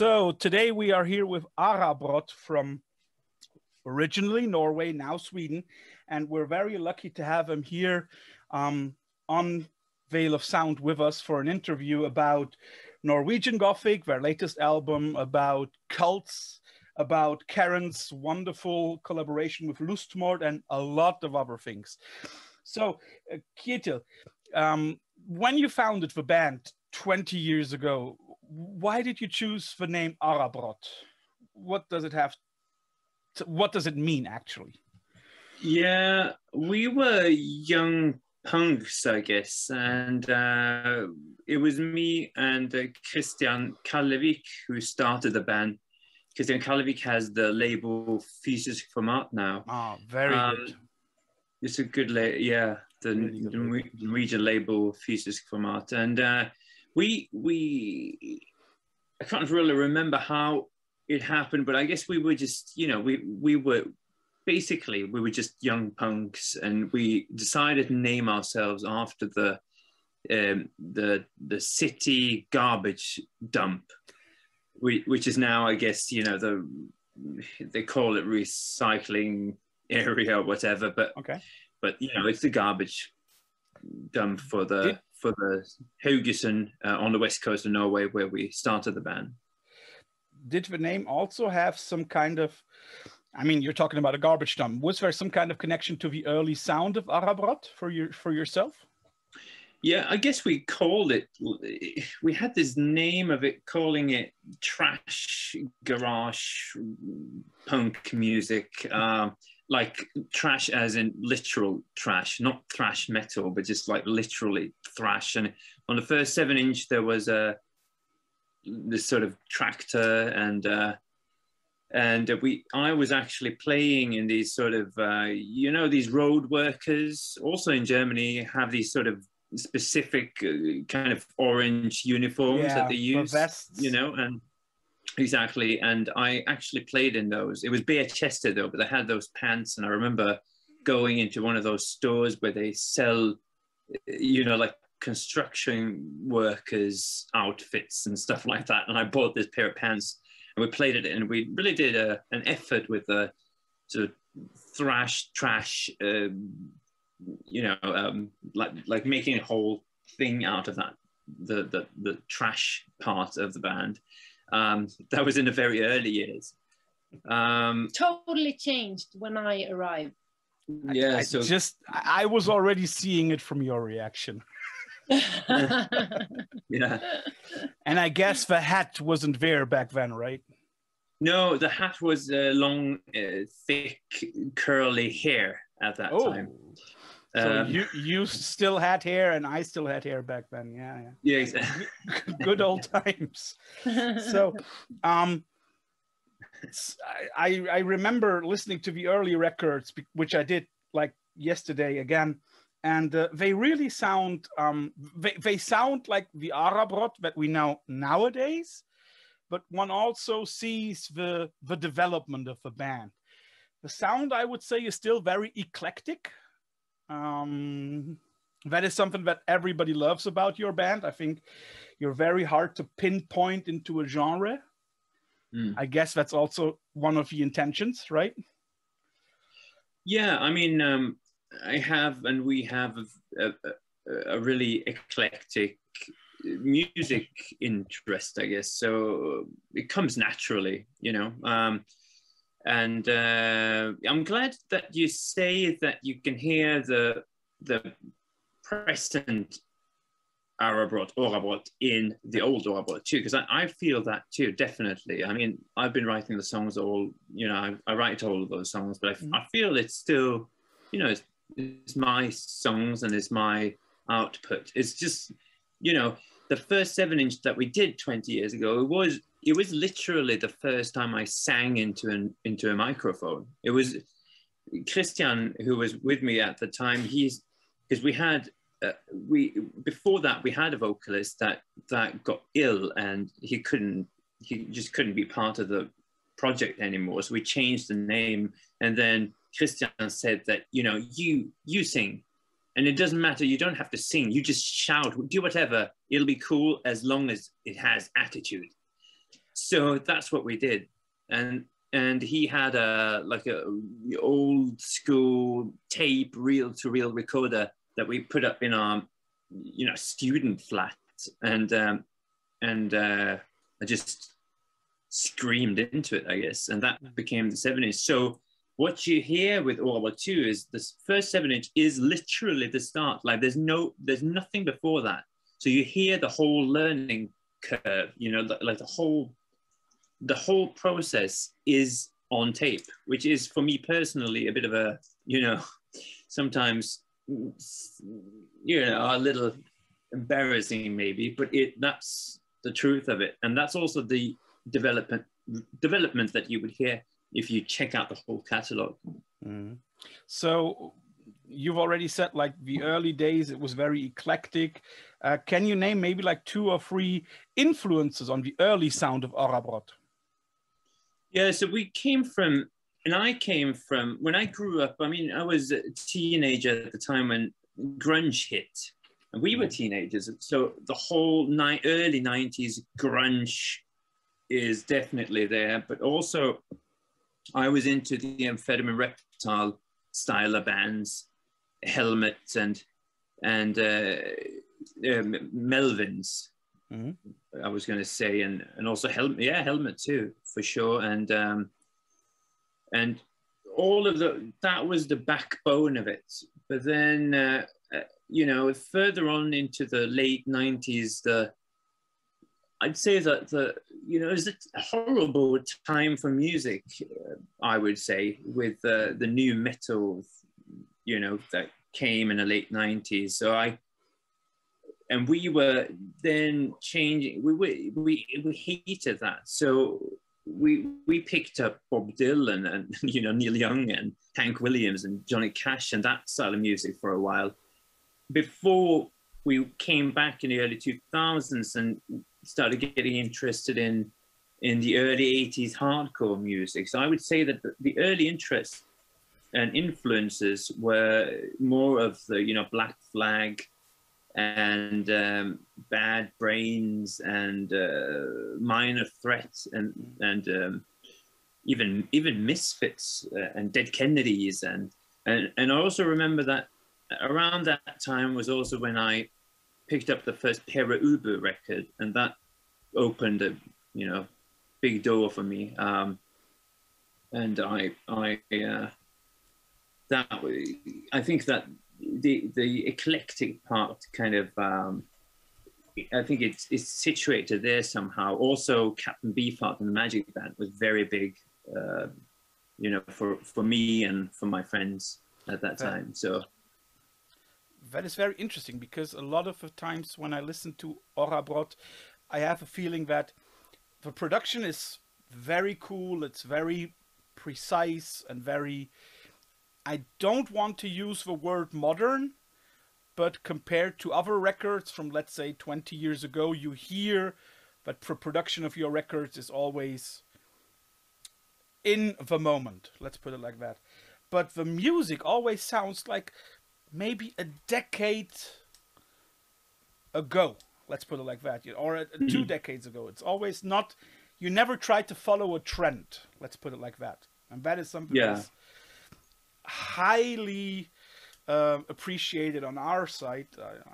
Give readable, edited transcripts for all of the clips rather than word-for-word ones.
So today we are here with Arabrot from originally Norway, now Sweden, and we're very lucky to have him here on Veil of Sound with us for an interview about Norwegian Gothic, their latest album, about cults, about Karin's wonderful collaboration with Lustmord, and a lot of other things. So, Kjetil, when you founded the band 20 years ago, why did you choose the name Arabrot? What does it have? What does it mean, actually? Yeah, we were young punks, I guess, and it was me and Christian Kallevik who started the band. Christian Kallevik has the label Fysisk Format now. Oh, very good. It's a good the Norwegian label Fysisk Format, and I can't really remember how it happened, but I guess we were just, we were just young punks, and we decided to name ourselves after the city garbage dump, which is now, I guess, they call it recycling area or whatever, but okay. But it's the garbage dump for the Haugesund on the west coast of Norway, where we started the band. Did the name also have some kind of, I mean, you're talking about a garbage dump. Was there some kind of connection to the early sound of Arabrot for yourself? Yeah, I guess we called it, we had this name of it, calling it trash garage punk music, like trash as in literal trash, not thrash metal, but just like literally thrash. And on the first 7-inch, there was this sort of tractor, and I was actually playing in these sort of, these road workers also in Germany have these sort of specific kind of orange uniforms that they use, and exactly. And I actually played in those. It was bare-chested though, but they had those pants. And I remember going into one of those stores where they sell, like construction workers outfits and stuff like that. And I bought this pair of pants, and we played it, and we really did an effort with the sort of thrash trash, like making a whole thing out of that, the trash part of the band. That was in the very early years. Totally changed when I arrived. Yeah, I was already seeing it from your reaction. Yeah. And I guess the hat wasn't there back then, right? No, the hat was long, thick, curly hair at that time. So you still had hair, and I still had hair back then. Yeah, exactly. Good old times. So, I remember listening to the early records, which I did like yesterday again, and they really sound. They sound like the Arabrot that we know nowadays, but one also sees the development of the band. The sound, I would say, is still very eclectic. That is something that everybody loves about your band. I think you're very hard to pinpoint into a genre. I guess that's also one of the intentions, right? Yeah, I mean, we have a really eclectic music interest, I guess. So it comes naturally, And I'm glad that you say that you can hear the present Arabrot in the old Arabrot too, because I feel that too, definitely. I mean, I've been writing the songs I write all of those songs, but I feel it's still, it's my songs and it's my output. It's just, the first 7-inch that we did 20 years ago, it was literally the first time I sang into a microphone. It was Christian, who was with me at the time. Because we had before that we had a vocalist that got ill, and he just couldn't be part of the project anymore. So we changed the name, and then Christian said that you sing. And it doesn't matter, you don't have to sing, you just shout, do whatever, it'll be cool as long as it has attitude. So that's what we did. And he had a old school tape reel-to-reel recorder that we put up in our student flat, and I just screamed into it, I guess, and that became the 7-inch. So what you hear with Arabrot 2 is this first 7-inch is literally the start. Like there's nothing before that. So you hear the whole learning curve, like the whole process is on tape, which is for me personally a bit of a, sometimes, a little embarrassing maybe, but that's the truth of it. And that's also the development that you would hear if you check out the whole catalog. Mm. So you've already said like the early days, it was very eclectic. Can you name maybe like 2 or 3 influences on the early sound of Arabrot? Yeah, so I came from, when I grew up, I mean, I was a teenager at the time when grunge hit. And we were teenagers. So the whole early 90s grunge is definitely there. But also, I was into the Amphetamine Reptile style of bands, Helmet and Melvins. Mm-hmm. I was going to say, and also Helmet too, for sure, and all of that was the backbone of it. But then, further on into the late 90s, I'd say that it was a horrible time for music. I would say with the new metal, that came in the late 90s. So and we were then changing. We hated that. So we picked up Bob Dylan and Neil Young and Hank Williams and Johnny Cash and that style of music for a while, before we came back in the early 2000s and started getting interested in the early 80s hardcore music. So I would say that the early interest and influences were more of the Black Flag and Bad Brains and Minor Threat and even Misfits and Dead Kennedys and I also remember that around that time was also when I picked up the first Pere Ubu record, and that opened a big door for me. And I think that the eclectic part kind of I think it's situated there somehow. Also, Captain Beefheart and the Magic Band was very big, for me and for my friends at that time. So that is very interesting, because a lot of the times when I listen to Arabrot, I have a feeling that the production is very cool. It's very precise and very, I don't want to use the word modern, but compared to other records from, let's say, 20 years ago, you hear that the production of your records is always in the moment. Let's put it like that. But the music always sounds like maybe a decade ago. Let's put it like that. Or 2 decades ago. It's always not, you never try to follow a trend. Let's put it like that. And that is something that's highly appreciated on our side.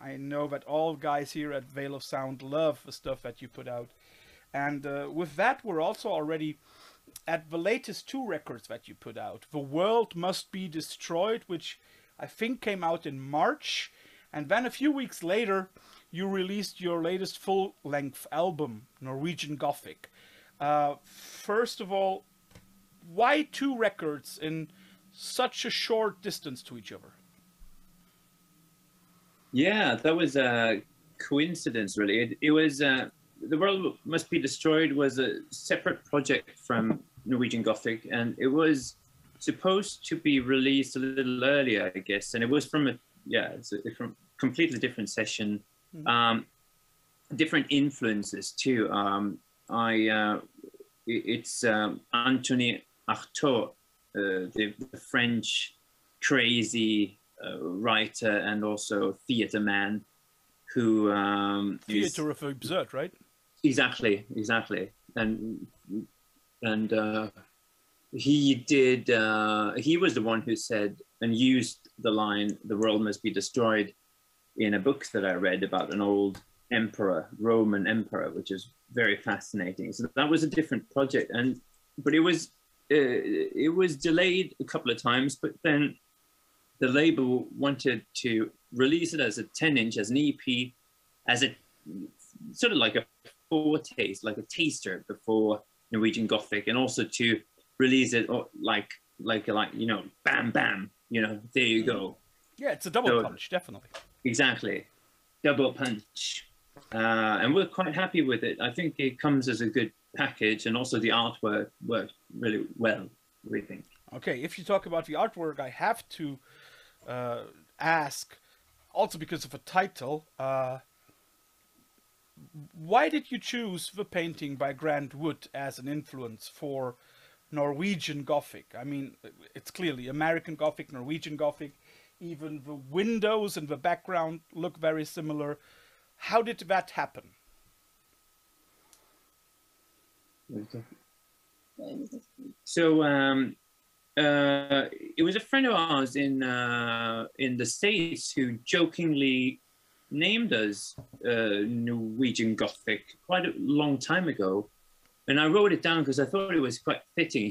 I know that all guys here at Veil of Sound love the stuff that you put out. And with that, we're also already at the latest 2 records that you put out. The World Must Be Destroyed, which I think came out in March. And then a few weeks later, you released your latest full-length album, Norwegian Gothic. First of all, why 2 records in such a short distance to each other? Yeah, that was a coincidence, really. It was The World Must Be Destroyed was a separate project from Norwegian Gothic, and it was supposed to be released a little earlier, I guess. And it was from it's a completely different session, different influences too. It's Anthony Artaud, the French crazy writer and also theater man, who theater of absurd, right? Exactly. he was the one who said and used the line, "The world must be destroyed," in a book that I read about an old emperor, Roman emperor, which is very fascinating. So that was a different project, but it was delayed a couple of times, but then the label wanted to release it as a 10-inch, as an EP, as a sort of like a foretaste, like a taster before Norwegian Gothic, and also to release it like you know, bam bam, you know, there you go. Yeah, it's a double punch, definitely. Exactly, double punch, and we're quite happy with it. I think it comes as a good package, and also the artwork worked really well, we think. Okay, if you talk about the artwork, I have to ask, also because of a title, why did you choose the painting by Grant Wood as an influence for Norwegian Gothic? I mean, it's clearly American Gothic, Norwegian Gothic, even the windows and the background look very similar. How did that happen? So it was a friend of ours in the States who jokingly named us Norwegian Gothic quite a long time ago, and I wrote it down because I thought it was quite fitting.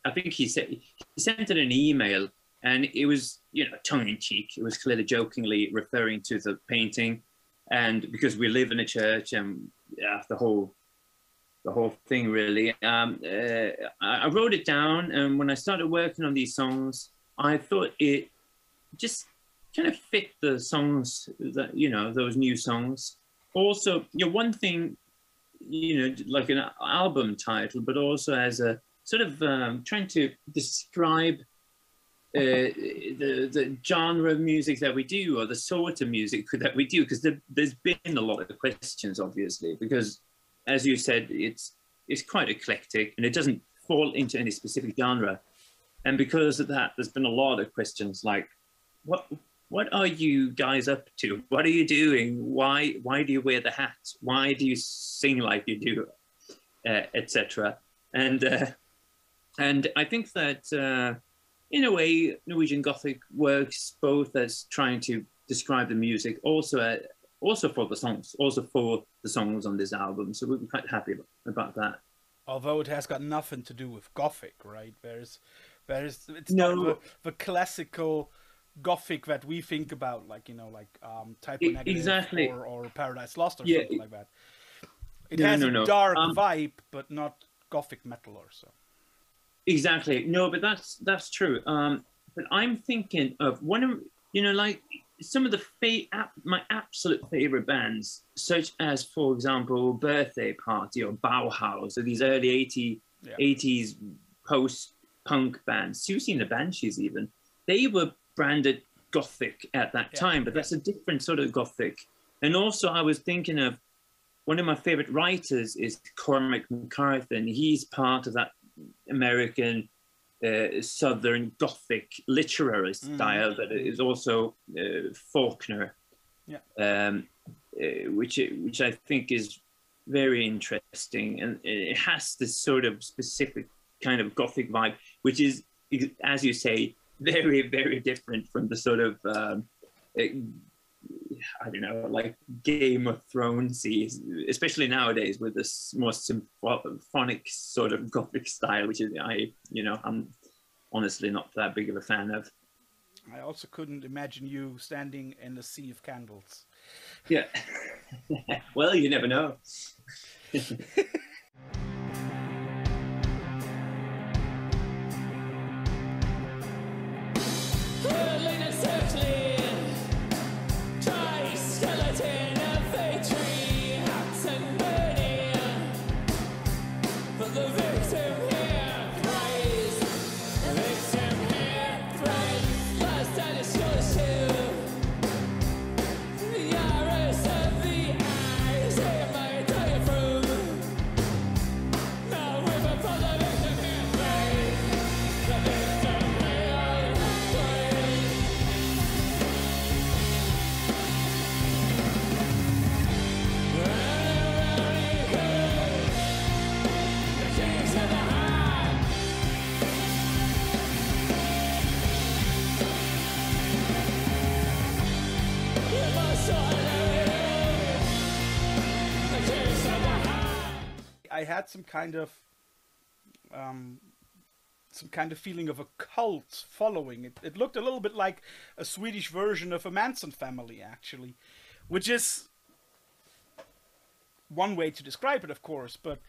I think he sent it an email, and it was, you know, tongue in cheek. It was clearly jokingly referring to the painting, and because we live in a church, and the whole thing really. I wrote it down, and when I started working on these songs, I thought it just kind of fit the songs that, you know, those new songs. Also, you know, one thing, you know, like an album title, but also as a sort of trying to describe the genre of music that we do, or the sort of music that we do, because there's been a lot of questions, obviously, because, as you said, it's quite eclectic and it doesn't fall into any specific genre. And because of that, there's been a lot of questions like, what are you guys up to? What are you doing? Why do you wear the hat? Why do you sing like you do, etc. And I think that in a way, Norwegian Gothic works both as trying to describe the music, also for the songs on this album. So we're quite happy about that. Although it has got nothing to do with Gothic, right? It's not the classical Gothic that we think about, like, you know, like Type O Negative, exactly, or Paradise Lost, or something like that. It has a dark vibe, but not Gothic metal or so. Exactly. No, but that's true. But I'm thinking of one of, you know, like some of the my absolute favorite bands, such as, for example, Birthday Party or Bauhaus, or these early 80s post-punk bands. You've seen the Banshees even. They were branded Gothic at that time, but that's a different sort of Gothic. And also I was thinking of one of my favorite writers is Cormac McCarthy, and he's part of that American Southern Gothic literary style that is also Faulkner, which I think is very interesting, and it has this sort of specific kind of Gothic vibe, which is, as you say, very, very different from the sort of I don't know, like Game of Thrones, especially nowadays with this more symphonic sort of Gothic style, which is I'm honestly not that big of a fan of. I also couldn't imagine you standing in a sea of candles. Yeah. Well, you never know. had some kind of feeling of a cult following. It looked a little bit like a Swedish version of a Manson family, actually, which is one way to describe it, of course. But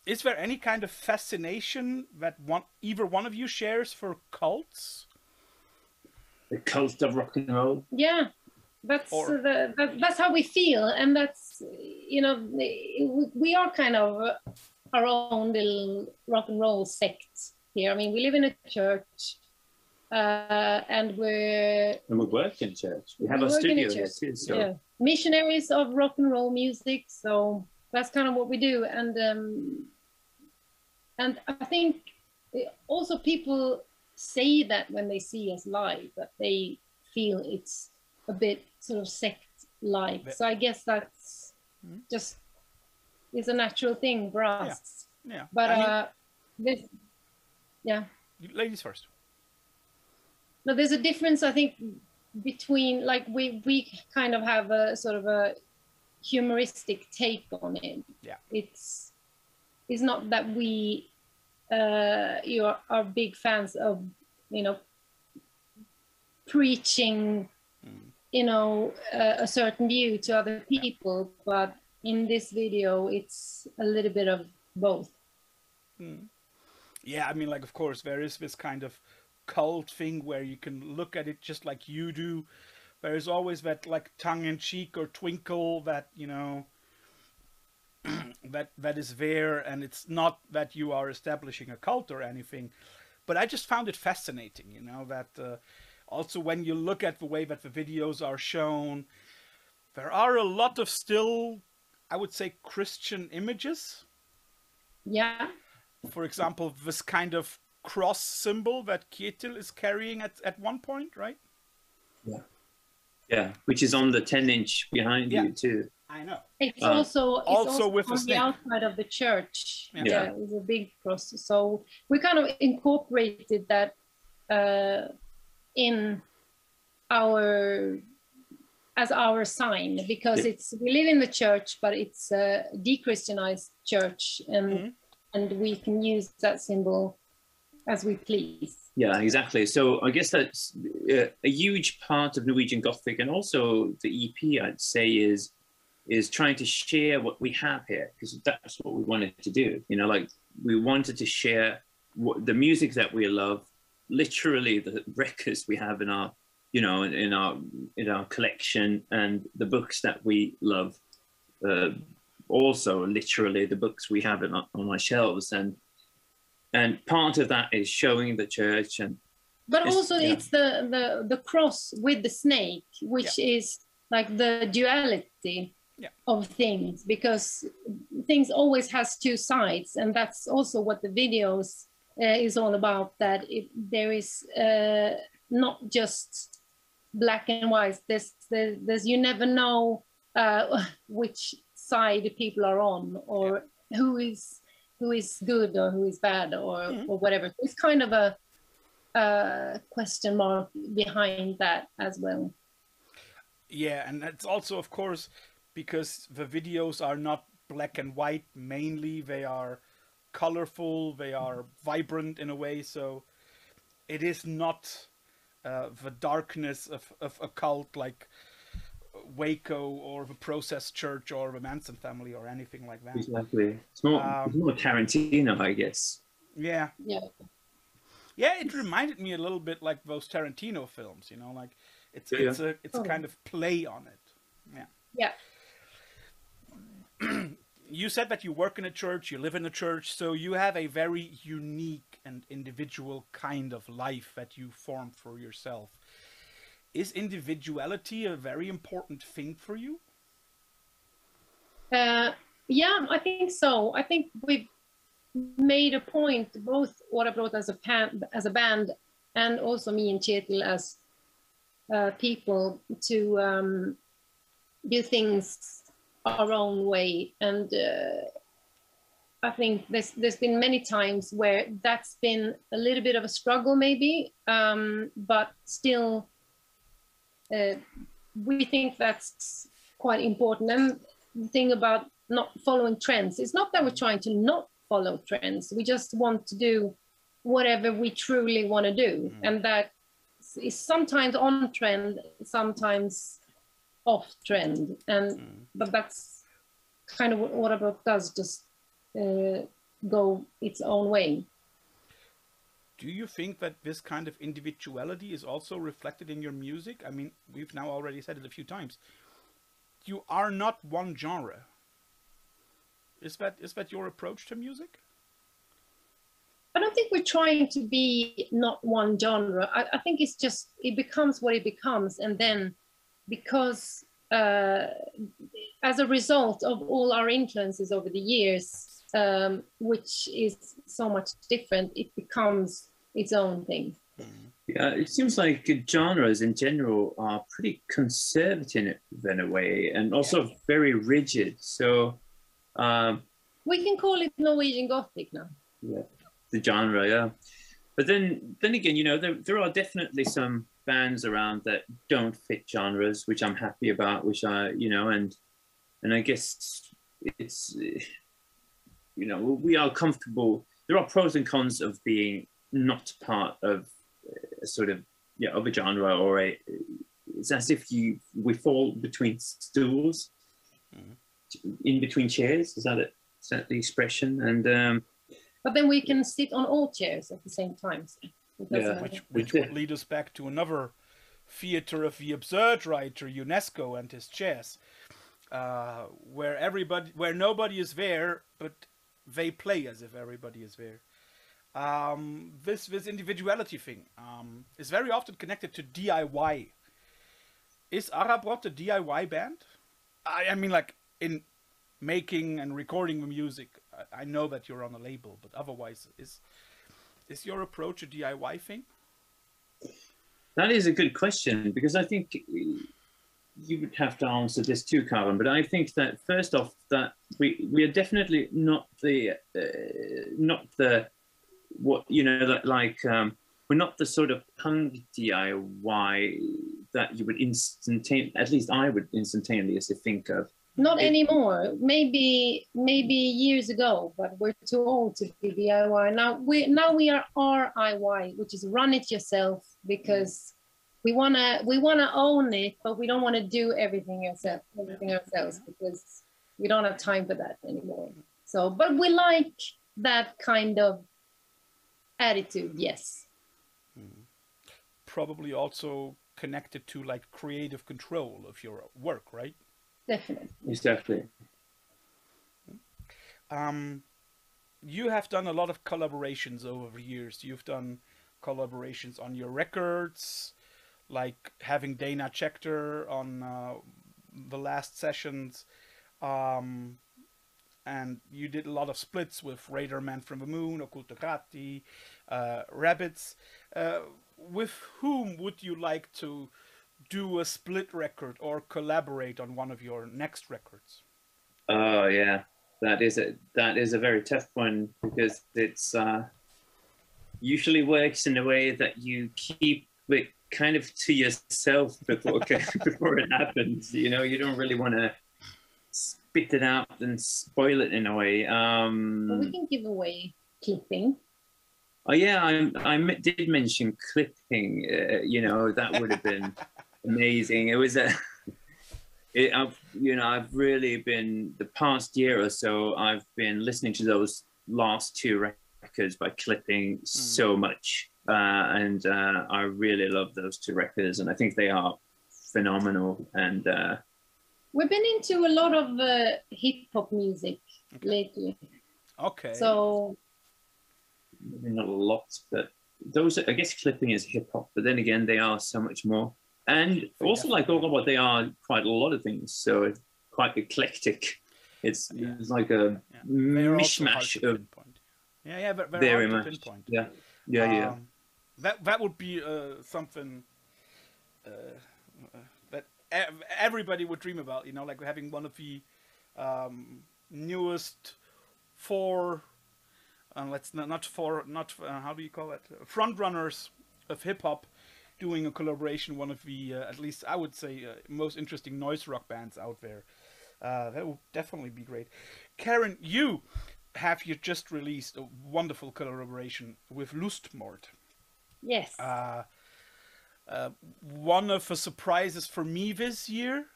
is there any kind of fascination that either one of you shares for cults? The cult of rock and roll. Yeah, that's that's how we feel, and that's, you know, we are kind of our own little rock and roll sect here. I mean, we live in a church, and we work in church. We have a studio here too. So. Yeah, missionaries of rock and roll music. So that's kind of what we do, and I think also people say that when they see us live, that they feel it's a bit sort of sect-like. So I guess that's just is a natural thing for us. Yeah. But ladies first. No, there's a difference, I think, between, like, we kind of have a sort of a humoristic take on it. Yeah. It's not that we you are big fans of, you know, preaching, you know, a certain view to other people, but in this video it's a little bit of both. Yeah, I mean, like, of course there is this kind of cult thing where you can look at it just like you do. There is always that, like, tongue-in-cheek or twinkle that, you know, that is there, and it's not that you are establishing a cult or anything, but I just found it fascinating, you know, that also when you look at the way that the videos are shown, there are a lot of still, I would say, Christian images. Yeah. For example, this kind of cross symbol that Kjetil is carrying at one point, right? Yeah. Yeah, which is on the 10-inch behind you too. I know. It's also with on the outside of the church. Yeah. It's a big cross. So we kind of incorporated that in as our sign, because we live in the church, but it's a de-Christianized church, and we can use that symbol as we please. Yeah, exactly. So I guess that's a huge part of Norwegian Gothic, and also the EP, I'd say, is trying to share what we have here, because that's what we wanted to do. You know, like, we wanted to share the music that we love, literally the records we have in our, you know, in our collection, and the books that we love. Also, literally the books we have on our shelves, and part of that is showing the church, but also it's the cross with the snake, which is like the duality of things, because things always has two sides, and that's also what the videos is all about, that there is not just black and white. There's you never know which side people are on, or who is good or who is bad, or whatever. It's kind of a question mark behind that as well. Yeah, and it's also, of course, because the videos are not black and white mainly, they are colorful, they are vibrant in a way, so it is not the darkness of a cult like Waco or the Process Church or the Manson family or anything like that. Exactly. It's more Tarantino, I guess. Yeah. Yeah. Yeah, it reminded me a little bit like those Tarantino films, you know, like it's a kind of play on it. Yeah. You said that you work in a church, you live in a church, so you have a very unique and individual kind of life that you form for yourself. Is individuality a very important thing for you? Yeah, I think so. I think we've made a point, both Arabrot as a band, and also me and Kjetil as people, to do things our own way. And I think there's been many times where that's been a little bit of a struggle maybe, but still we think that's quite important. And the thing about not following trends. It's not that we're trying to not follow trends. We just want to do whatever we truly want to do. And that is sometimes on trend, sometimes off trend. And but that's kind of what Arabrot does, just go its own way. Do you think that this kind of individuality is also reflected in your music? I mean, we've now already said it a few times. You are not one genre. Is that your approach to music? I don't think we're trying to be not one genre. I think it's just, it becomes what it becomes. And then because as a result of all our influences over the years, which is so much different, it becomes its own thing. Yeah, it seems like genres in general are pretty conservative in a way, and also very rigid. So we can call it Norwegian Gothic now. Yeah, the genre, yeah. But then again, you know, there are definitely some bands around that don't fit genres, which I'm happy about, which I, you know, and I guess it's, you know, we are comfortable. There are pros and cons of being not part of a sort of, yeah, of a genre, or it's as if we fall between stools, in between chairs. Is that the expression? And but then we can sit on all chairs at the same time. So yeah, which would lead us back to another theater of the absurd writer, UNESCO and his chairs, where nobody is there, but they play as if everybody is there. This individuality thing is very often connected to DIY. Is Arabrot a DIY band? I mean, like, in making and recording the music. I know that you're on a label, but otherwise, is your approach a DIY thing? That is a good question, because I think you would have to answer this too, Karin. But I think that first off, that we are definitely not the what, you know, that like we're not the sort of punk DIY that you would at least I would instantaneously think of. Not anymore. Maybe years ago, but we're too old to be DIY. Now we are RIY, which is run it yourself, because we wanna own it, but we don't want to do everything ourselves, because we don't have time for that anymore. So, but we like that kind of attitude, yes. Probably also connected to like creative control of your work, right? Definitely. It's definitely. You have done a lot of collaborations over the years. You've done collaborations on your records, like having Dana Schechter on the last sessions, and you did a lot of splits with Radar Man from the Moon, Occultati, Rabbits. With whom would you like to do a split record or collaborate on one of your next records? Oh yeah, that is a very tough one, because it's usually works in a way that you keep it kind of to yourself before it happens. You know, you don't really want to spit it out and spoil it in a way. Well, we can give away clipping. Oh yeah, I did mention clipping. You know, that would have been amazing. It was I've really been, the past year or so, I've been listening to those last two records by Clipping so much, and I really love those two records, and I think they are phenomenal. And we've been into a lot of hip hop music lately. Okay. So not a lot, but those, I guess Clipping is hip hop, but then again, they are so much more. And also, like Arabrot, they are quite a lot of things, so it's quite eclectic. It's like a mishmash of. Yeah, very hard to pinpoint. Yeah. That would be something that everybody would dream about. You know, like having one of the newest four, how do you call it? Front runners of hip hop, doing a collaboration, one of the, at least I would say, most interesting noise rock bands out there. That would definitely be great. Karin, you just released a wonderful collaboration with Lustmord. Yes. One of the surprises for me this year,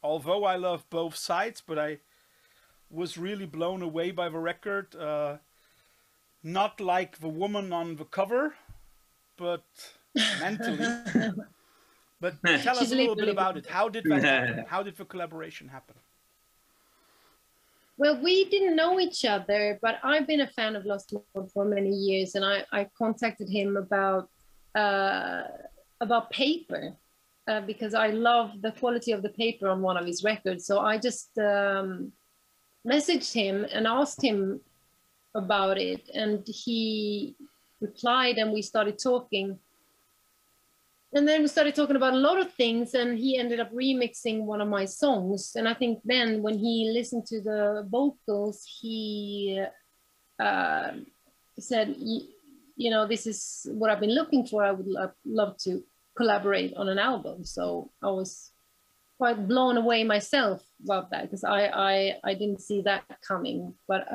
although I love both sides, but I was really blown away by the record. Not like the woman on the cover, but mentally. But tell us a little bit about it. How did that happen? How did the collaboration happen? Well, we didn't know each other, but I've been a fan of Lustmord for many years, and I contacted him about paper because I love the quality of the paper on one of his records. So I just messaged him and asked him about it, and he replied, and we started talking. And then we started talking about a lot of things, and he ended up remixing one of my songs. And I think then when he listened to the vocals, he said, you know, this is what I've been looking for. I would love to collaborate on an album. So I was quite blown away myself about that, because I didn't see that coming. But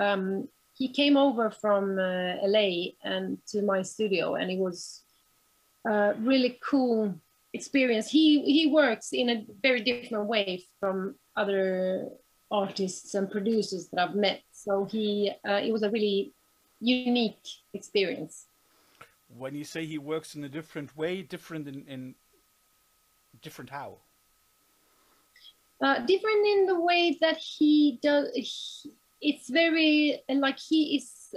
he came over from LA and to my studio, and it was really cool experience. He works in a very different way from other artists and producers that I've met. So it was a really unique experience. When you say he works in a different way, different in different how? Different in the way that he does. It's very like he is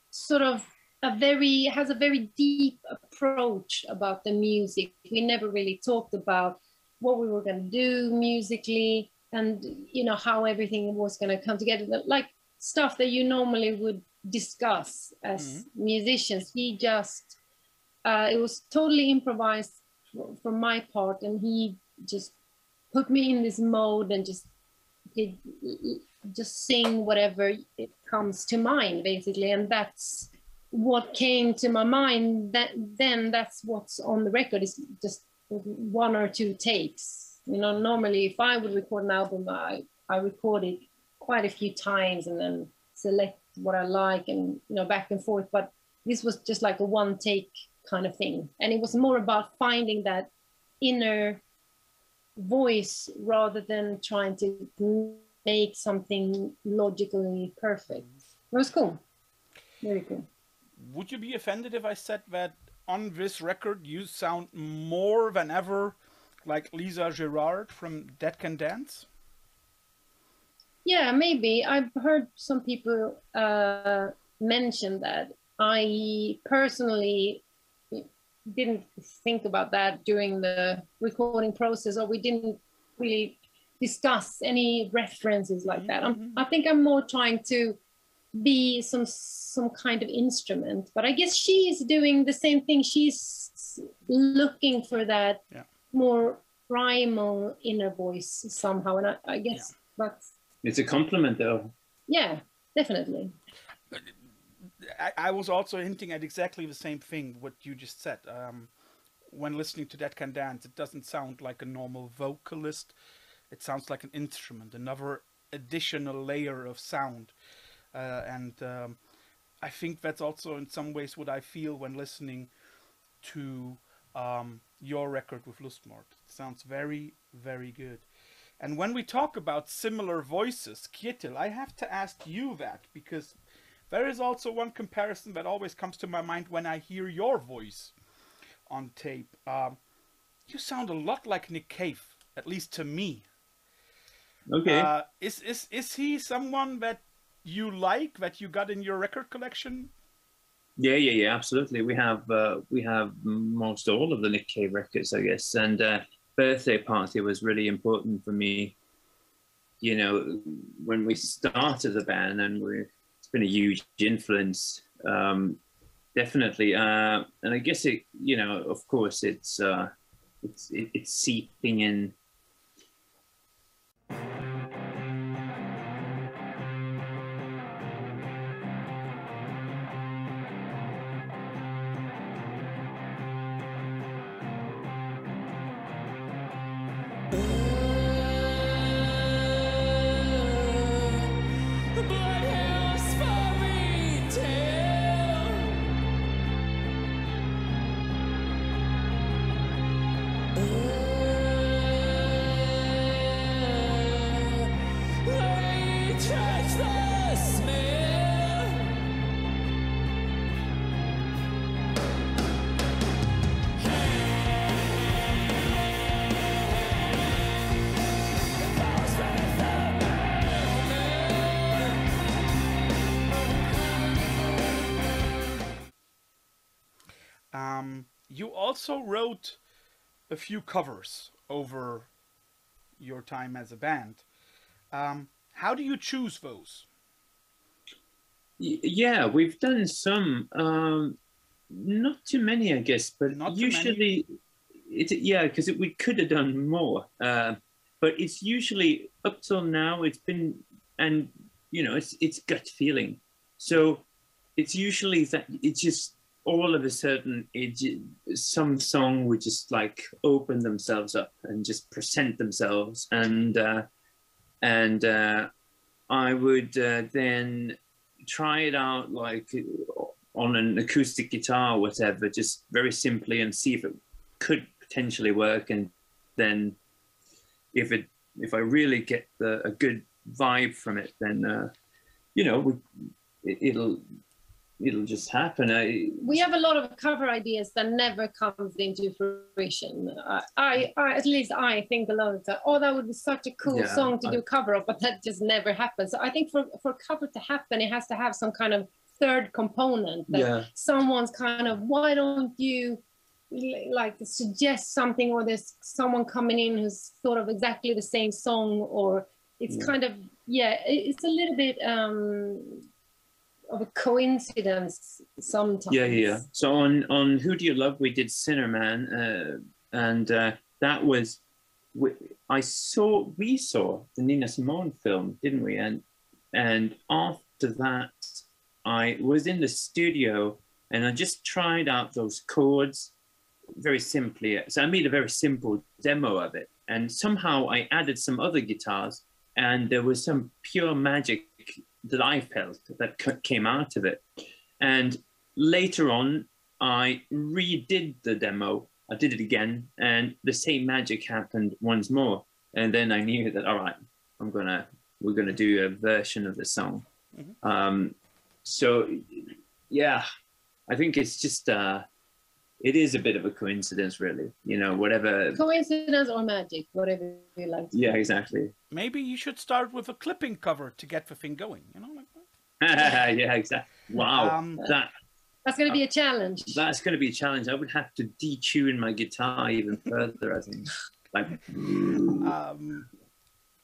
sort of has a very deep approach about the music. We never really talked about what we were going to do musically, and you know how everything was going to come together, like stuff that you normally would discuss as musicians. He just it was totally improvised from my part, and he just put me in this mode and just sing whatever it comes to mind, basically. And that's what came to my mind. That's what's on the record, is just one or two takes. You know, normally if I would record an album, I record it quite a few times and then select what I like, and you know, back and forth. But this was just like a one take kind of thing, and it was more about finding that inner voice rather than trying to make something logically perfect. It was cool, very cool. Would you be offended if I said that on this record you sound more than ever like Lisa Gerrard from Dead Can Dance? Yeah, maybe. I've heard some people mention that. I personally didn't think about that during the recording process, or we didn't really discuss any references like that. I think I'm more trying to be some kind of instrument, but I guess she's doing the same thing. She's looking for that more primal inner voice somehow, and I guess that's... It's a compliment, though. Yeah, definitely. I was also hinting at exactly the same thing, what you just said. When listening to That Can Dance, it doesn't sound like a normal vocalist. It sounds like an instrument, another additional layer of sound. And I think that's also in some ways what I feel when listening to your record with Lustmord. It sounds very, very good. And when we talk about similar voices, Kjetil, I have to ask you that, because there is also one comparison that always comes to my mind when I hear your voice on tape. You sound a lot like Nick Cave, at least to me. Okay. Is he someone that you like, that you got in your record collection? Yeah, absolutely. We have most all of the Nick Cave records, I guess. And Birthday Party was really important for me. You know, when we started the band, and it's been a huge influence, definitely. And I guess it, you know, of course, it's seeping in. You also wrote a few covers over your time as a band. How do you choose those? Yeah, we've done some, not too many, I guess, but Not too usually, yeah, because we could have done more. But it's usually up till now, it's been, and you know, it's gut feeling. So it's usually that it's just all of a sudden, some song would just like open themselves up and just present themselves, and I would then try it out like on an acoustic guitar or whatever, just very simply, and see if it could potentially work. And then if I really get a good vibe from it, then you know, it'll just happen. We have a lot of cover ideas that never comes into fruition. I at least I think a lot of time, oh, that would be such a cool song to do cover of, but that just never happens. So I think for cover to happen, it has to have some kind of third component that someone's kind of, why don't you like suggest something, or there's someone coming in who's sort of exactly the same song, or it's kind of, it's a little bit of a coincidence sometimes. Yeah. So on Who Do You Love, we did Sinner Man, and that was, we saw the Nina Simone film, didn't we? And after that, I was in the studio and I just tried out those chords very simply. So I made a very simple demo of it, and somehow I added some other guitars, and there was some pure magic that I felt that came out of it. And later on, I redid the demo. I did it again, and the same magic happened once more. And then I knew that, all right, we're gonna do a version of the song. Mm-hmm. So yeah, I think it's just it is a bit of a coincidence, really. You know, whatever. Coincidence or magic, whatever you like. Yeah, exactly. Maybe you should start with a clipping cover to get the thing going, you know, like that. Yeah, exactly. Wow. That's going to be a challenge. That's going to be a challenge. I would have to detune my guitar even further, I think. Like,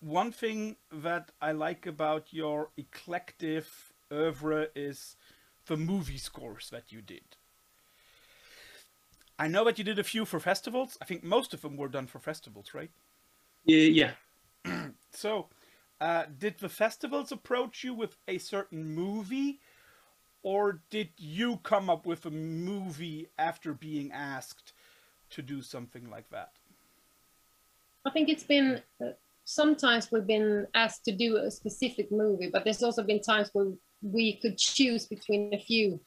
one thing that I like about your eclectic oeuvre is the movie scores that you did. I know that you did a few for festivals. I think most of them were done for festivals, right? Yeah. So, did the festivals approach you with a certain movie, or did you come up with a movie after being asked to do something like that? I think it's been, sometimes we've been asked to do a specific movie, but there's also been times where we could choose between a few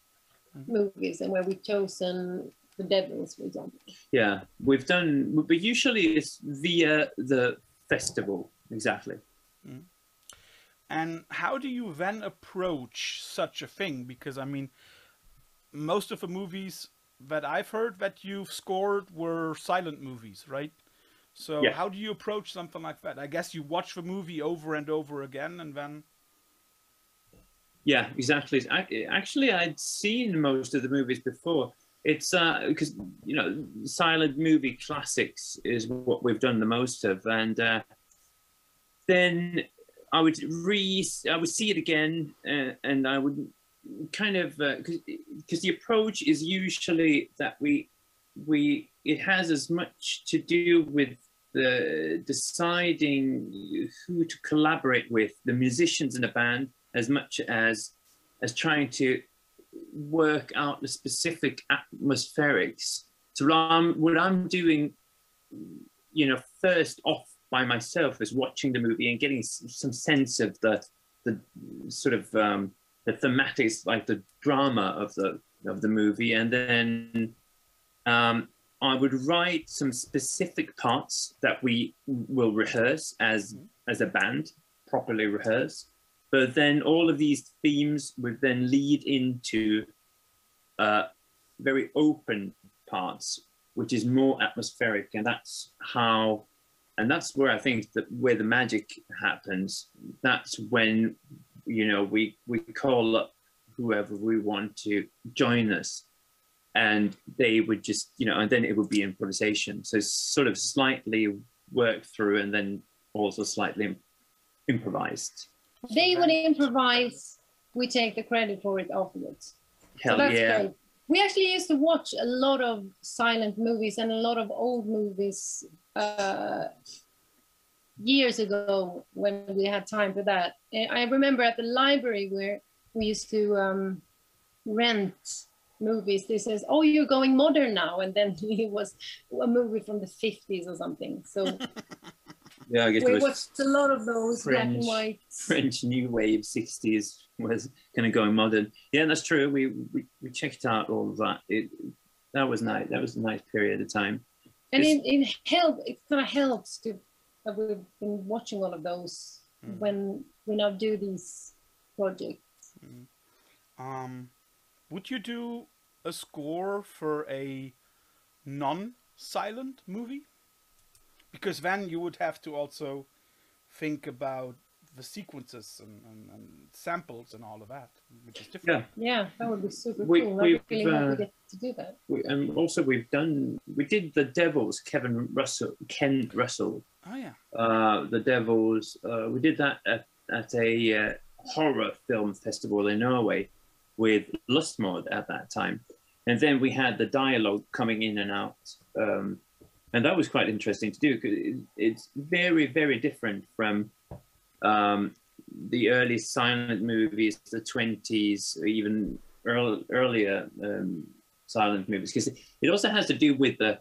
movies, and where we've chosen The Devils, for example. Yeah, we've done, but usually it's via the festival, exactly. And how do you then approach such a thing? Because, I mean, most of the movies that I've heard that you've scored were silent movies, right? So how do you approach something like that? I guess you watch the movie over and over again, and then... Yeah, exactly. Actually, I'd seen most of the movies before. It's because, you know, silent movie classics is what we've done the most of. And then I would see it again, and I would kind of, because the approach is usually that it has as much to do with the deciding who to collaborate with, the musicians in the band, as much as trying to work out the specific atmospherics. So what I'm doing, you know, first off by myself is watching the movie and getting some sense of the sort of the thematics, like the drama of the movie, and then I would write some specific parts that we will rehearse as a band, properly rehearse. But then all of these themes would then lead into very open parts, which is more atmospheric, and that's where I think where the magic happens. That's when, you know, we call up whoever we want to join us, and they would just, you know, and then it would be improvisation. So sort of slightly worked through and then also slightly improvised. They would improvise, we take the credit for it afterwards. Hell so that's yeah. great. We actually used to watch a lot of silent movies and a lot of old movies years ago when we had time for that. I remember at the library where we used to rent movies. They says, "Oh, you're going modern now," and then it was a movie from the 50s or something. So yeah, I guess we watched a lot of those French, black and white. French new wave 60s was kind of going modern. Yeah, that's true. We checked out all of that. That was nice. That was a nice period of time. And it kind of helps to that we've been watching all of those when we now do these projects. Would you do a score for a non-silent movie? Because then you would have to also think about the sequences and samples and all of that, which is different. Yeah, that would be super cool. I really hope we get to do that. And also we did The Devils, Ken Russell. Oh yeah. The Devils. We did that at a horror film festival in Norway with Lustmord at that time. And then we had the dialogue coming in and out. And that was quite interesting to do because it's very, very different from the early silent movies, the 20s, or even earlier silent movies, because it also has to do with the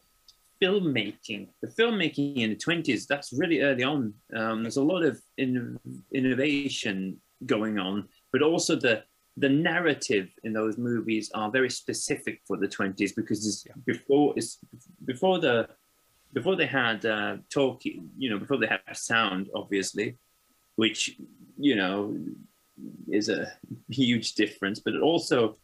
filmmaking. The filmmaking in the 20s, that's really early on. There's a lot of innovation going on, but also the narrative in those movies are very specific for the 20s because before they had talking, you know, before they had sound, obviously, which, you know, is a huge difference, but also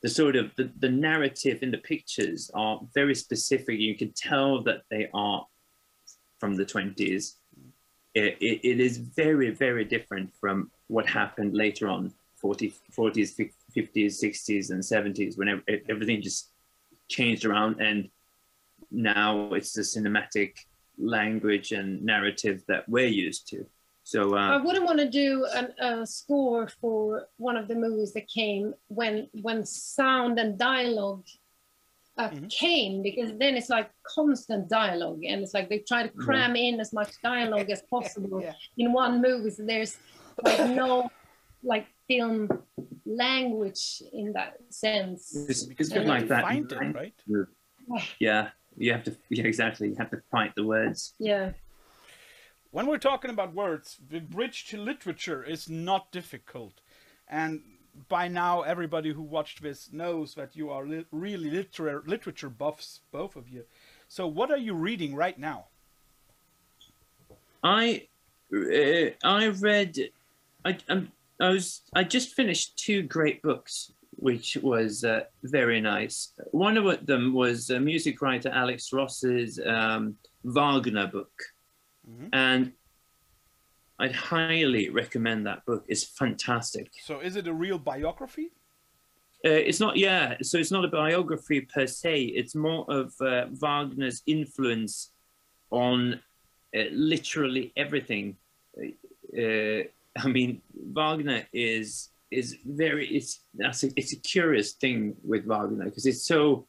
the sort of the narrative in the pictures are very specific. You can tell that they are from the 20s. It is very, very different from what happened later on, 40s, 50s, 60s, and 70s, when everything just changed around. And now it's the cinematic language and narrative that we're used to. So I wouldn't want to do a score for one of the movies that came when sound and dialogue came, because then it's like constant dialogue, and it's like they try to cram in as much dialogue as possible in one movie. So there's like no like film language in that sense. It's good like that. Find it, right? Yeah, you have to. Yeah, exactly. You have to find the words. Yeah. When we're talking about words, the bridge to literature is not difficult. And by now, everybody who watched this knows that you are really literature buffs, both of you. So what are you reading right now? I just finished 2 great books, which was very nice. One of them was music writer Alex Ross's Wagner book. And I'd highly recommend that book. It's fantastic. So is it a real biography? It's not, yeah. So it's not a biography per se. It's more of Wagner's influence on literally everything. I mean, Wagner is very, it's a curious thing with Wagner because it's so,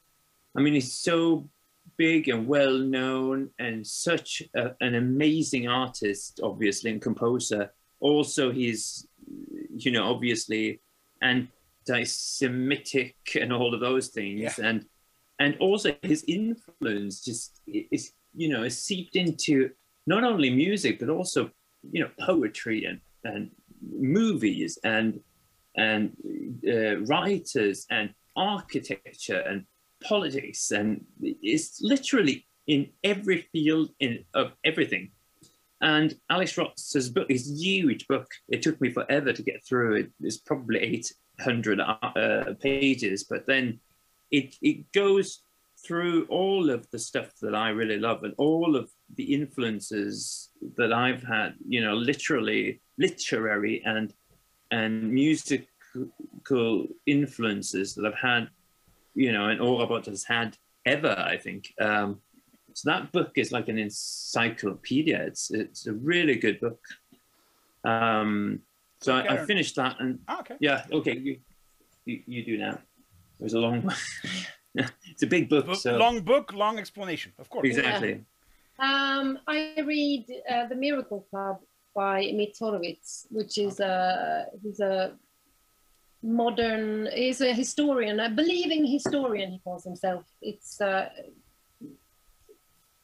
I mean, he's so big and well known and such an amazing artist, obviously, and composer. Also, he's, you know, obviously anti-Semitic and all of those things, and also his influence just is, you know, is seeped into not only music but also, you know, poetry and movies and writers and architecture and politics, and it's literally in every field of everything. And Alex Ross's book is a huge book. It took me forever to get through it. It's probably 800 pages, but then it goes through all of the stuff that I really love and all of the influences that I've had, you know, literary and musical influences that I've had, you know, and Arabrot has had ever, I think. So that book is like an encyclopedia. It's a really good book. So I finished that, and okay. Yeah, okay, you do now. It was a long one. It's a big book. So. Long book, long explanation, of course. Exactly. Yeah. I read The Miracle Club by Emil Horowitz, which is he's a historian, a believing historian, he calls himself. It's a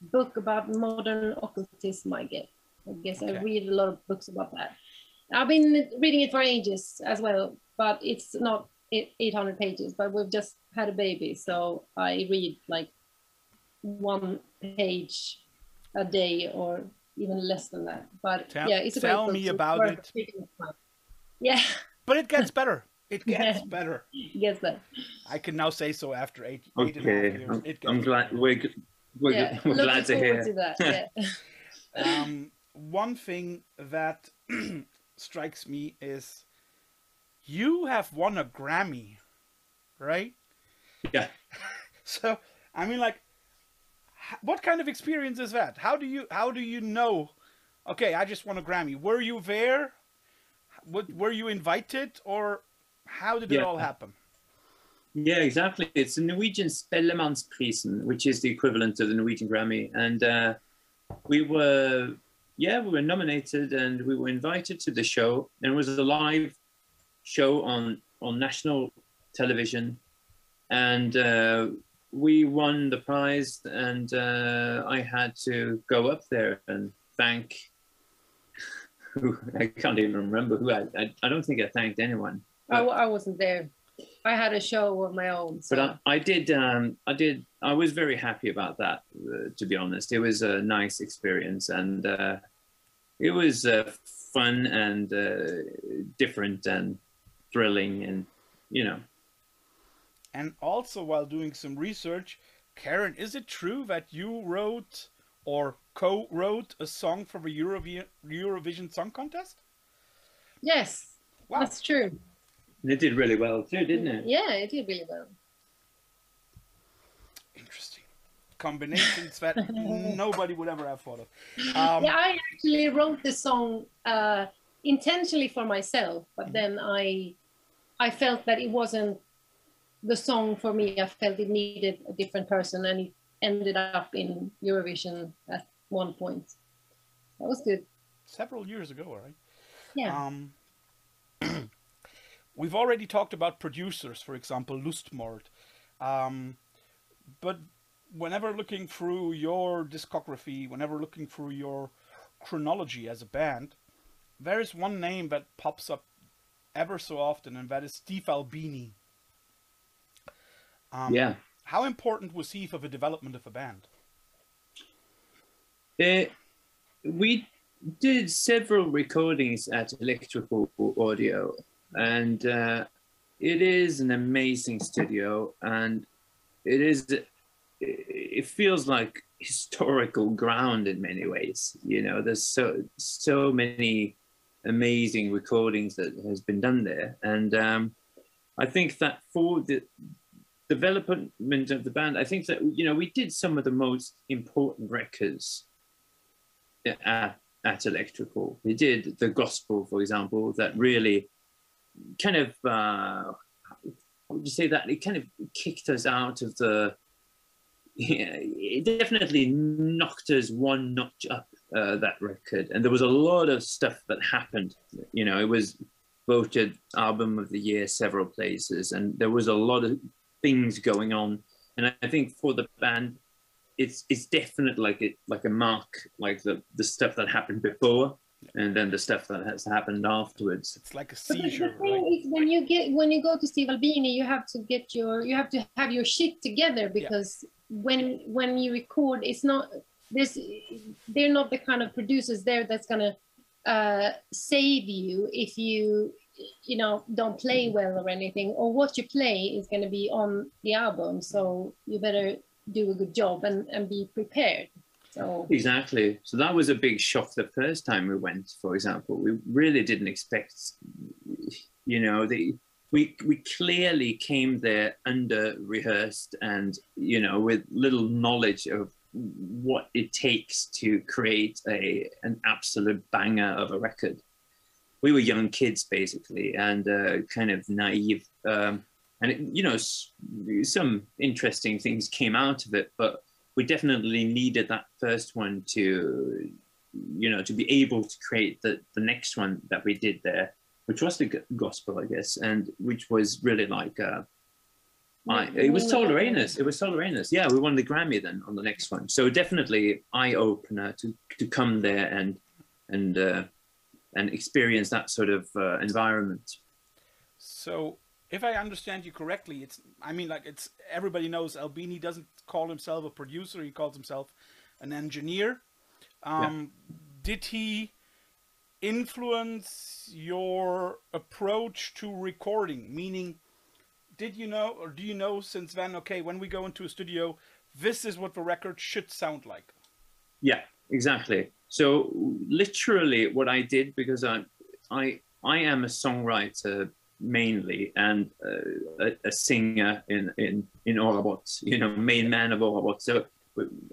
book about modern occultism, I guess. Okay. I read a lot of books about that. I've been reading it for ages as well, but it's not 800 pages, but we've just had a baby, so I read like 1 page a day or even less than that. But yeah, it's a great book. Tell me about it. Yeah. But it gets better. It gets better. It gets better. I can now say so after eight and a half years. I'm glad we're glad to hear. To that. Yeah. One thing that strikes me is you have won a Grammy, right? Yeah. So I mean, like, what kind of experience is that? How do you know? Okay, I just won a Grammy. Were you there? Were you invited, or how did it all happen? Yeah, exactly. It's the Norwegian Spellemannsprisen, which is the equivalent of the Norwegian Grammy, and we were nominated and we were invited to the show, and it was a live show on national television, and we won the prize, and I had to go up there and thank I can't even remember who. I don't think I thanked anyone. I wasn't there. I had a show of my own. So. But I did. I was very happy about that. To be honest, it was a nice experience, and it was fun and different and thrilling, and you know. And also, while doing some research, Karin, is it true that you wrote or co-wrote a song for the Eurovision Song Contest? Yes, wow. That's true. And it did really well too, didn't it? Yeah, it did really well. Interesting. Combinations that nobody would ever have thought of. Yeah, I actually wrote the song intentionally for myself, but then I felt that it wasn't the song for me. I felt it needed a different person, and it ended up in Eurovision at one point. That was good. Several years ago, right? Yeah. We've already talked about producers, for example, Lustmord. But whenever looking through your discography, whenever looking through your chronology as a band, there is one name that pops up ever so often, and that is Steve Albini. Yeah. How important was he for the development of a band? We did several recordings at Electrical Audio, and it is an amazing studio, and it feels like historical ground in many ways. You know, there's so many amazing recordings that has been done there, and I think that for the development of the band, I think that, you know, we did some of the most important records at Electrical. We did the Gospel, for example, that really kind of how would you say that it kind of kicked us out of the it definitely knocked us one notch up, that record. And there was a lot of stuff that happened. You know, it was voted album of the year several places, and there was a lot of things going on. And I think for the band, it's definitely like a mark, like the stuff that happened before, and then the stuff that has happened afterwards. It's like a seizure. But the thing is, when you go to Steve Albini, you have to have your shit together, because when you record, they're not the kind of producers there that's gonna save you if you don't play well or anything, or what you play is going to be on the album, so you better do a good job and be prepared. So exactly. So that was a big shock the first time we went, for example. We really didn't expect, we we clearly came there under rehearsed and, you know, with little knowledge of what it takes to create an absolute banger of a record. We were young kids basically, and kind of naive, and it, you know, some interesting things came out of it, but we definitely needed that first one to, you know, to be able to create the next one that we did there, which was the gospel, I guess, and which was really like, it was Tolerainus. It was Tolerainus. Yeah, we won the Grammy then on the next one. So definitely eye-opener to come there and experience that sort of environment. So if I understand you correctly, it's, I mean, like, it's, everybody knows Albini doesn't call himself a producer, he calls himself an engineer. Did he influence your approach to recording? Meaning, did you know, or do you know since then, okay, when we go into a studio, this is what the record should sound like? Yeah, exactly. So literally what I did, because I am a songwriter mainly, and a singer in Arabrot, you know, main man of Arabrot. So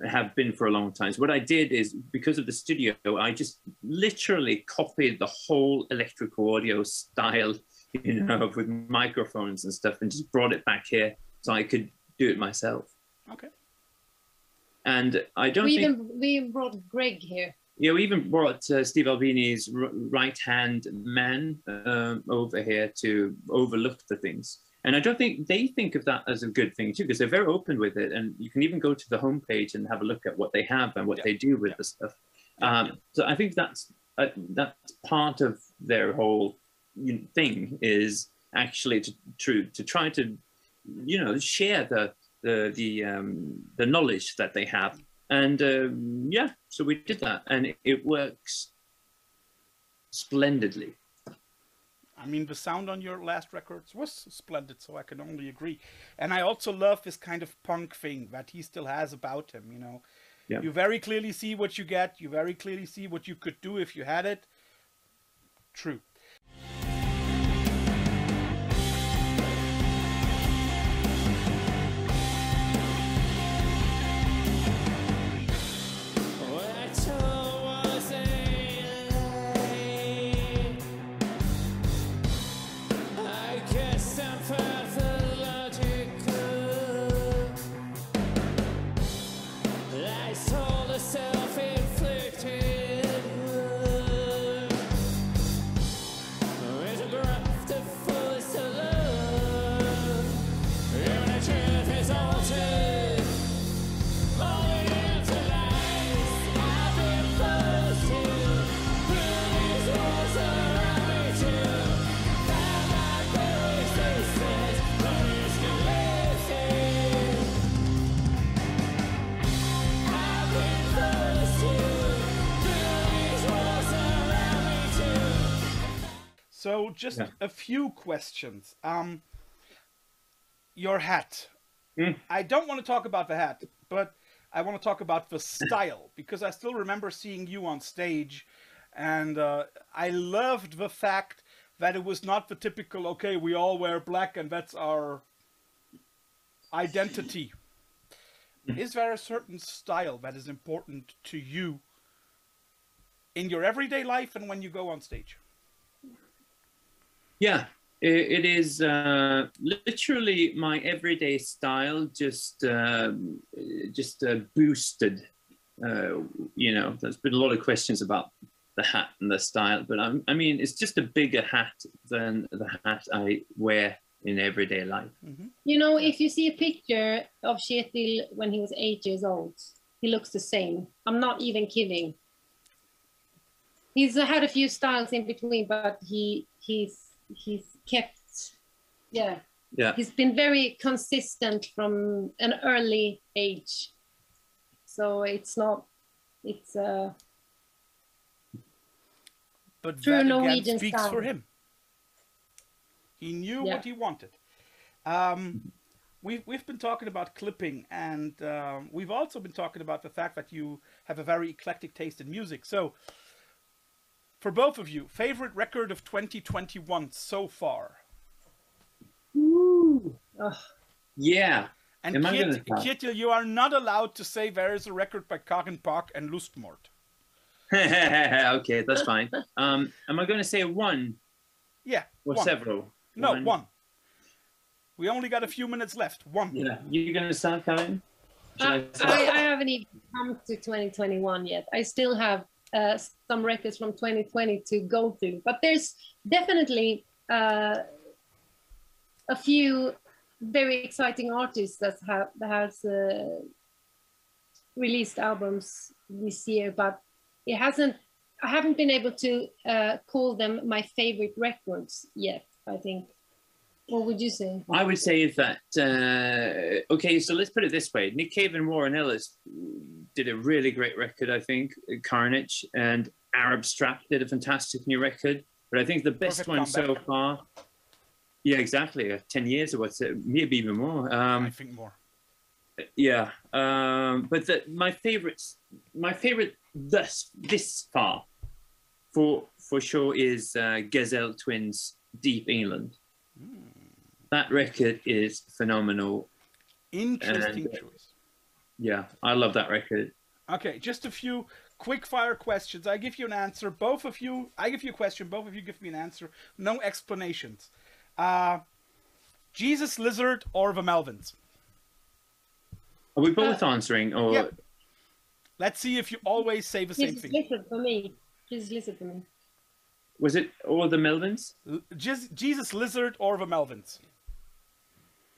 have been for a long time. So what I did is, because of the studio, I just literally copied the whole electrical audio style, you know, with microphones and stuff, and just brought it back here so I could do it myself. Okay. And I don't we brought Greg here. Yeah, we even brought Steve Albini's right-hand man over here to overlook the things. And I don't think they think of that as a good thing too, because they're very open with it. And you can even go to the homepage and have a look at what they have and what they do with the stuff. So I think that's part of their whole thing, is actually to try to, you know, share the knowledge that they have. And yeah, so we did that, and it works splendidly. I mean, the sound on your last records was splendid, so I can only agree. And I also love this kind of punk thing that he still has about him, you know. Yeah. You very clearly see what you get. You very clearly see what you could do if you had it. True. So just a few questions. Your hat. I don't want to talk about the hat, but I want to talk about the style, because I still remember seeing you on stage, and I loved the fact that it was not the typical, okay, we all wear black and that's our identity. Is there a certain style that is important to you in your everyday life and when you go on stage? Yeah, it is literally my everyday style, just boosted. You know, there's been a lot of questions about the hat and the style, but I mean, it's just a bigger hat than the hat I wear in everyday life. Mm-hmm. You know, if you see a picture of Kjetil when he was 8 years old, he looks the same. I'm not even kidding. He's had a few styles in between, but he's kept, yeah. He's been very consistent from an early age. So it's not, it's but true that Norwegian again speaks style for him. He knew what he wanted. We've been talking about clipping, and we've also been talking about the fact that you have a very eclectic taste in music. So, for both of you, favorite record of 2021 so far? Yeah. And Kjetil, you are not allowed to say there is a record by Karin Park and Lustmord. Okay, that's fine. Am I going to say one? Yeah. Or one. several? No, one. We only got a few minutes left. One. Yeah. You going to start, Karin? I haven't even come to 2021 yet. I still have some records from 2020 to go through. But there's definitely a few very exciting artists that has released albums this year, but I haven't been able to call them my favorite records yet, I think. What would you say? I would say that, okay, so let's put it this way. Nick Cave and Warren Ellis did a really great record, I think, Carnage, and Arab Strap did a fantastic new record. But I think the best one so far, yeah, exactly, 10 years or what's it, maybe even more. I think more. Yeah, but my favorite this far, for sure, is Gazelle Twins' Deep England. That record is phenomenal. Interesting choice. Yeah, I love that record. Okay, just a few quick fire questions. I give you an answer. Both of you, I give you a question. Both of you give me an answer. No explanations. Jesus Lizard or the Melvins? Are we both answering? Or yeah. Let's see if you always say the same thing. Jesus Lizard for me. Jesus Lizard for me. Was it all the Melvins? Jesus Lizard or the Melvins?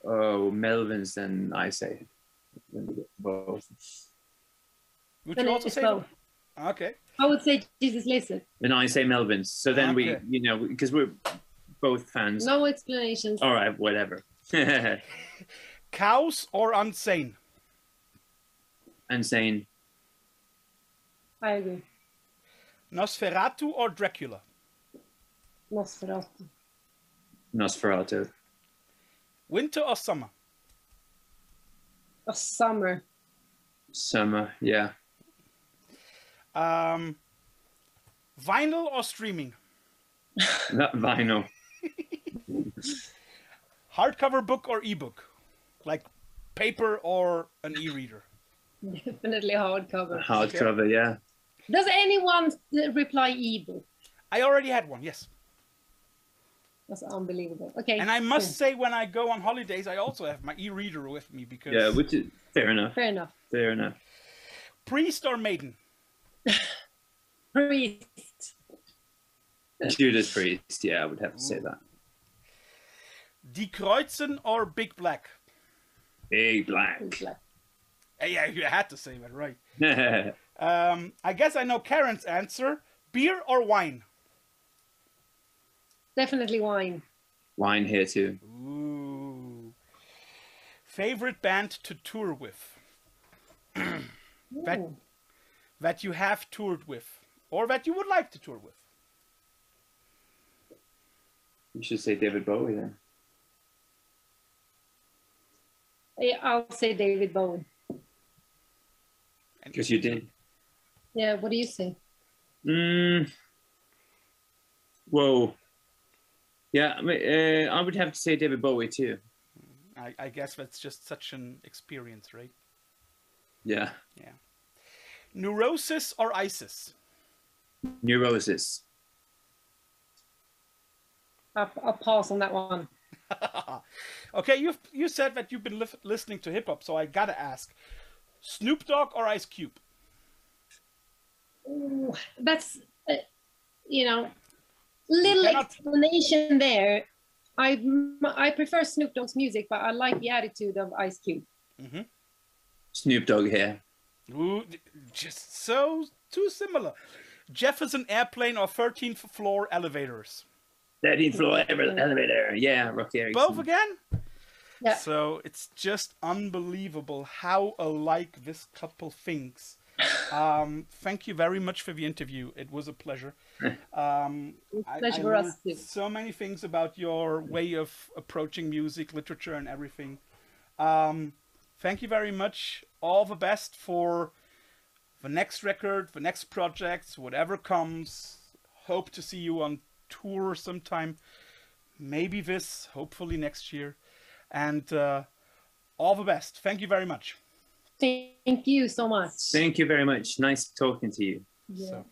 Oh, Melvins, then I say. Both. Would you also say both? Okay. I would say Jesus Lizard. Then I say Melvins. So then we, you know, because we're both fans. No explanations. All right, whatever. Cows or Unsane? Unsane. I agree. Nosferatu or Dracula? Nosferatu. Nosferatu. Winter or summer? Summer. Summer, yeah. Vinyl or streaming? Not vinyl. Hardcover book or ebook? Like paper or an e-reader? Definitely hardcover. Hardcover, yeah. Does anyone reply ebook? I already had one, yes. That's unbelievable. Okay. And I must say, when I go on holidays, I also have my e-reader with me because... Yeah, which is fair enough. Fair enough. Fair enough. Priest or Maiden? Priest. Judas Priest, yeah, I would have to say that. Die Kreuzen or Big Black? Big Black. Big Black. Yeah, you had to say that, right. I guess I know Karen's answer. Beer or wine? Definitely wine. Wine here too. Ooh. Favorite band to tour with? that you have toured with, or that you would like to tour with? You should say David Bowie then. Yeah, I'll say David Bowie. Because you did. Yeah, what do you say? Whoa. Yeah, I mean, I would have to say David Bowie too. I guess that's just such an experience, right? Yeah. Yeah. Neurosis or ISIS? Neurosis. I'll pass on that one. Okay, you said that you've been listening to hip hop, so I gotta ask: Snoop Dogg or Ice Cube? Ooh, that's little explanation there. I prefer Snoop Dogg's music, but I like the attitude of Ice Cube. Mm-hmm. Snoop Dogg here. Ooh, just too similar. Jefferson Airplane or 13th floor elevators? 13th floor elevator. Yeah, Rocky Erickson. Both again? Yeah. So it's just unbelievable how alike this couple thinks. Thank you very much for the interview. It was a pleasure. Pleasure for us too. So many things about your way of approaching music, literature, and everything. Thank you very much. All the best for the next record, the next projects, whatever comes. Hope to see you on tour sometime. Maybe hopefully next year. and all the best. Thank you very much. Thank you so much. Thank you very much. Nice talking to you. Yeah. So.